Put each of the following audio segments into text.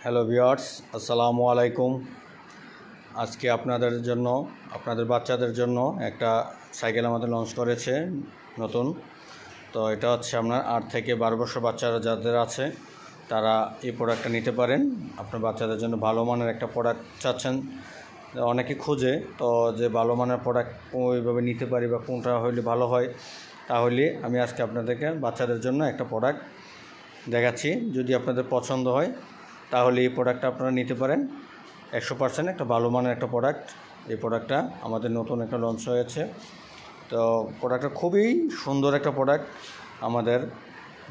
Hello viewers, আসসালামু আলাইকুম। আজকে আপনাদের জন্য, আপনাদের বাচ্চাদের জন্য একটা সাইকেল আমাদের লঞ্চ করেছে নতুন। তো এটা হচ্ছে আপনার 8 থেকে 12 বছর বাচ্চারা যাদের আছে তারা এই প্রোডাক্টটা নিতে পারেন। আপনার বাচ্চাদের জন্য ভালো মানের একটা প্রোডাক্ট চাচ্ছেন, অনেকে খুঁজে তো যে ভালো মানের প্রোডাক্ট ওইভাবে নিতে পারি বা কোনটা হইলে ভালো হয়, তাহলে আমি আজকে আপনাদেরকে বাচ্চাদের জন্য একটা প্রোডাক্ট দেখাচ্ছি। যদি আপনাদের পছন্দ হয় তাহলে এই প্রোডাক্টটা আপনারা নিতে পারেন। 100% একটা ভালো মানের একটা প্রোডাক্ট। এই প্রোডাক্টটা আমাদের নতুন একটা লঞ্চ হয়েছে। তো প্রোডাক্টটা খুবই সুন্দর একটা প্রোডাক্ট, আমাদের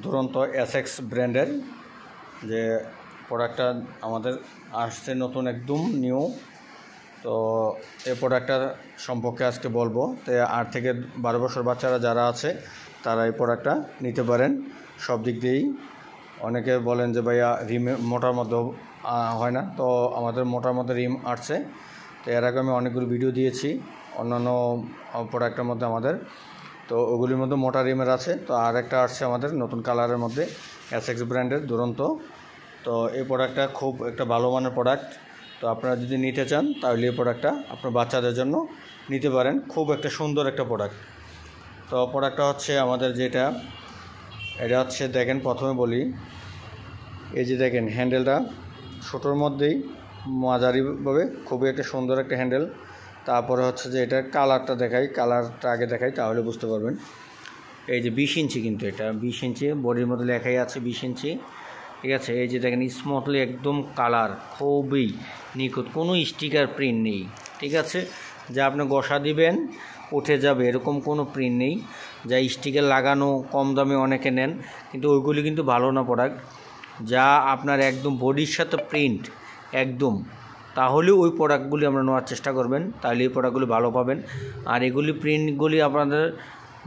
দুরন্ত এসএক্স ব্র্যান্ডের যে প্রোডাক্টটা আমাদের আসছে নতুন, একদম নিউ। তো এই প্রোডাক্টটার সম্পর্কে আজকে বলবো। তো 8 থেকে 12 বছর বাচ্চারা যারা আছে তারা এই প্রোডাক্টটা নিতে পারেন সব দিক দিয়েই। অনেকে বলেন যে ভাইয়া রিম মোটার মধ্যে হয় না, তো আমাদের মোটার মধ্যে রিম আসছে। তো এর আগে আমি অনেকগুলো ভিডিও দিয়েছি অন্যান্য প্রোডাক্টের মধ্যে আমাদের, তো ওগুলির মধ্যে মোটা রিমের আছে। তো আর একটা আসছে আমাদের নতুন কালারের মধ্যে এসএক্স ব্র্যান্ডের দুরন্ত। তো এই প্রোডাক্টটা খুব একটা ভালো মানের প্রোডাক্ট। তো আপনারা যদি নিতে চান তাহলে এই প্রোডাক্টটা আপনার বাচ্চাদের জন্য নিতে পারেন। খুব একটা সুন্দর একটা প্রোডাক্ট। তো প্রোডাক্টটা হচ্ছে আমাদের যেটা, এটা হচ্ছে দেখেন, প্রথমে বলি, এই যে দেখেন হ্যান্ডেলটা ছোটোর মধ্যেই মাঝারিভাবে খুবই একটা সুন্দর একটা হ্যান্ডেল। তারপরে হচ্ছে যে এটার কালারটা দেখাই, কালারটা আগে দেখাই তাহলে বুঝতে পারবেন। এই যে 20 ইঞ্চি, কিন্তু এটা 20 ইঞ্চি, বডির মধ্যে লেখাই আছে 20 ইঞ্চি, ঠিক আছে। এই যে দেখেন স্মুথলি একদম কালার খুবই নিখুঁত, কোনো স্টিকার প্রিন্ট নেই, ঠিক আছে। যা আপনি ঘষা দিবেন উঠে যাবে এরকম কোনো প্রিন্ট নেই। যা স্টিকার লাগানো কম দামে অনেকে নেন, কিন্তু ওইগুলি কিন্তু ভালো না প্রোডাক্ট। যা আপনার একদম বডির সাথে প্রিন্ট একদম, তাহলে ওই প্রোডাক্টগুলি আমরা নেওয়ার চেষ্টা করবেন, তাহলে এই প্রোডাক্টগুলি ভালো পাবেন। আর এগুলি প্রিন্টগুলি আপনাদের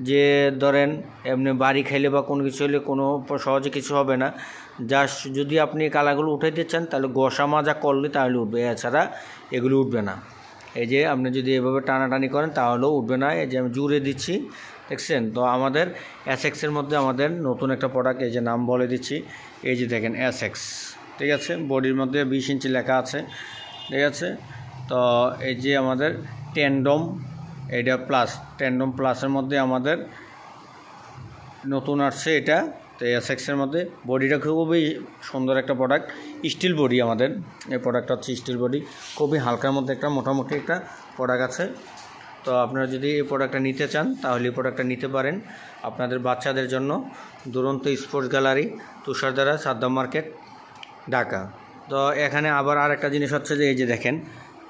যে ধরেন এমনি বাড়ি খাইলে বা কোনো কিছু হলে কোনো সহজে কিছু হবে না। জাস্ট যদি আপনি কালারগুলো উঠাইতে চান তাহলে ঘষা মাজা করলে তাহলে উঠবে, এছাড়া এগুলো উঠবে না। এই যে আপনি যদি এভাবে টানাটানি করেন তাহলেও উঠবে না। এই যে আমি জুড়ে দিচ্ছি, দেখছেন। তো আমাদের এসএক্সের মধ্যে আমাদের নতুন একটা প্রোডাক্ট, এই যে নাম বলে দিচ্ছি, এই যে দেখেন এসএক্স, ঠিক আছে। বডির মধ্যে 20 ইঞ্চি লেখা আছে, ঠিক আছে। তো এই যে আমাদের ট্যান্ডম, এটা প্লাস, ট্যান্ডম প্লাসের মধ্যে আমাদের নতুন আসছে এটা। তো এসএক্সের মধ্যে বডিটা খুবই সুন্দর একটা প্রোডাক্ট, স্টিল বডি আমাদের এই প্রোডাক্টটা হচ্ছে স্টিল বডি, খুবই হালকার মধ্যে একটা মোটামুটি একটা প্রোডাক্ট আছে। তো আপনারা যদি এই প্রোডাক্টটা নিতে চান তাহলে এই প্রোডাক্টটা নিতে পারেন আপনাদের বাচ্চাদের জন্য। দুরন্ত sports gallery, Tushardhara, Saddam market, Dhaka. তো এখানে আবার আর একটা জিনিস হচ্ছে যে এই যে দেখেন,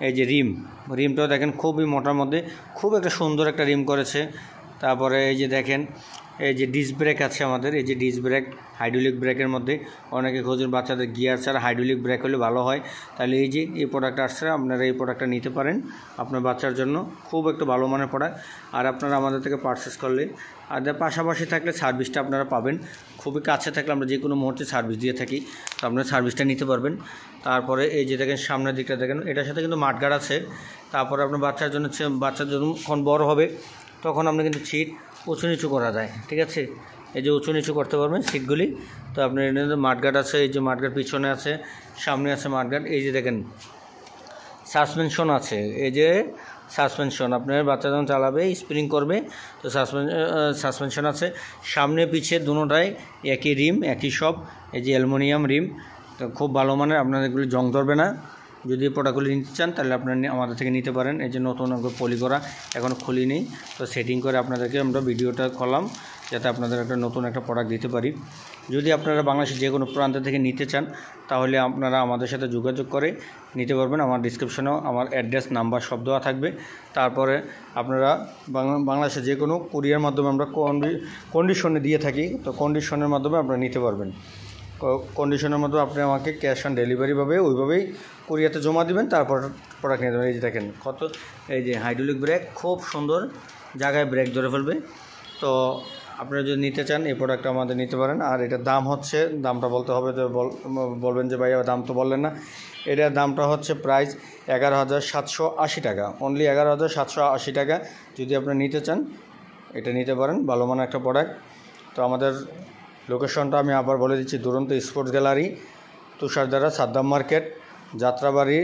এই যে রিমটাও দেখেন খুবই মোটার মধ্যে, খুব একটা সুন্দর একটা রিম করেছে। তারপরে এই যে দেখেন, এই যে ডিস্ক ব্রেক আছে আমাদের, এই যে ডিস্ক ব্রেক হাইড্রোলিক ব্রেকের মধ্যে অনেকে খোঁজেন বাচ্চাদের গিয়ার ছাড়া হাইড্রোলিক ব্রেক হলে ভালো হয়, তাহলে এই যে এই প্রোডাক্টটা আসছে, আপনারা এই প্রোডাক্টটা নিতে পারেন আপনার বাচ্চার জন্য। খুব একটা ভালো মানের প্রোডাক্ট। আর আপনারা আমাদের থেকে পারচেস করলে আর পাশাপাশি থাকলে সার্ভিসটা আপনারা পাবেন। খুবই কাছে থাকলে আমরা যে কোনো মুহূর্তে সার্ভিস দিয়ে থাকি, তো আপনারা সার্ভিসটা নিতে পারবেন। তারপরে এই যে দেখেন সামনের দিকটা দেখেন, এটার সাথে কিন্তু মাঠগার্ড আছে। তারপরে আপনার বাচ্চার জন্য, বাচ্চার যখন বড় হবে তখন আপনি কিন্তু সিট উঁচু নিচু করা যায়, ঠিক আছে। এই যে উঁচু নিচু করতে পারবেন সিটগুলি। তো আপনার এখানে মাঠগার্ড আছে, এই যে মাঠগার্ড পিছনে আছে, সামনে আছে মাঠগার্ড। এই যে দেখেন সাসপেনশন আছে, এই যে সাসপেনশন, আপনার বাচ্চা যখন চালাবে স্প্রিং করবে তো সাসপেনশন আছে। সামনে পিছে দুটোটাই একই রিম, একই সব, এই যে অ্যালুমিনিয়াম রিম। তো খুব ভালো মানের, আপনার এগুলি জং ধরবে না। যদি প্রোডাক্টগুলি নিতে চান তাহলে আপনারা আমাদের থেকে নিতে পারেন। এই যে নতুন পলি করা, এখনও খুলিনি, তো সেটিং করে আপনাদেরকে আমরা ভিডিওটা করলাম যাতে আপনাদের একটা নতুন একটা প্রোডাক্ট দিতে পারি। যদি আপনারা বাংলাদেশের যে কোনো প্রান্ত থেকে নিতে চান তাহলে আপনারা আমাদের সাথে যোগাযোগ করে নিতে পারবেন। আমার ডিসক্রিপশনেও আমার অ্যাড্রেস নাম্বার সব দেওয়া থাকবে। তারপরে আপনারা বাংলাদেশের যে কোনো কুরিয়ার মাধ্যমে আমরা কন্ডিশনে দিয়ে থাকি, তো কন্ডিশনের মাধ্যমে আপনারা নিতে পারবেন। কন্ডিশনের মধ্যে আপনি আমাকে ক্যাশ অন ডেলিভারিভাবে ওইভাবেই কুরিয়াতে জমা দিবেন, তারপর প্রোডাক্ট নিয়ে দেবেন। এই যে দেখেন কত, এই যে হাইড্রোলিক ব্রেক, খুব সুন্দর জায়গায় ব্রেক ধরে ফেলবে। তো আপনারা যদি নিতে চান এই প্রোডাক্টটা আমাদের নিতে পারেন। আর এটার দাম হচ্ছে, দামটা বলতে হবে, তো বলবেন যে ভাইয়া দাম তো বললেন না। এটার দামটা হচ্ছে প্রাইস 11,780 টাকা, অনলি 11,780 টাকা। যদি আপনি নিতে চান এটা নিতে পারেন, ভালো মানের একটা প্রোডাক্ট। তো আমাদের লোকেশনটা আমি আবার বলে দিচ্ছি, দুরন্ত sports gallery, তুষারদারা Saddam market Jatrabari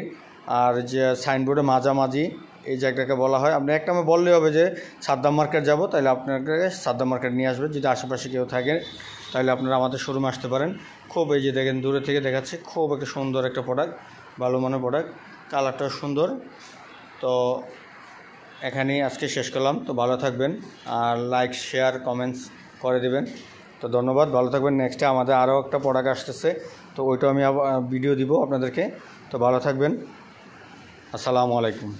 আর যে সাইনবোর্ডে মাঝামাঝি এই জায়গাটাকে বলা হয়। আপনি একটা বললেই হবে যে সাদ্দাম মার্কেট যাব, তাহলে আপনাকে সাদ্দাম মার্কেট নিয়ে আসবে। যদি আশেপাশে কেউ থাকে তাহলে আপনারা আমাদের শোরুমে আসতে পারেন। খুব এই যে দেখেন দূরে থেকে দেখাচ্ছে, খুব একটা সুন্দর একটা প্রোডাক্ট, ভালো মানের প্রোডাক্ট, কালারটাও সুন্দর। তো এখানেই আজকে শেষ করলাম। তো ভালো থাকবেন আর লাইক শেয়ার কমেন্টস করে দেবেন। তো ধন্যবাদ, ভালো থাকবেন। নেক্সটে আমাদের আরও একটা প্রোডাক্ট আসতেছে, তো ওইটাও আমি ভিডিও দিব আপনাদেরকে। তো ভালো থাকবেন, আসসালামু আলাইকুম।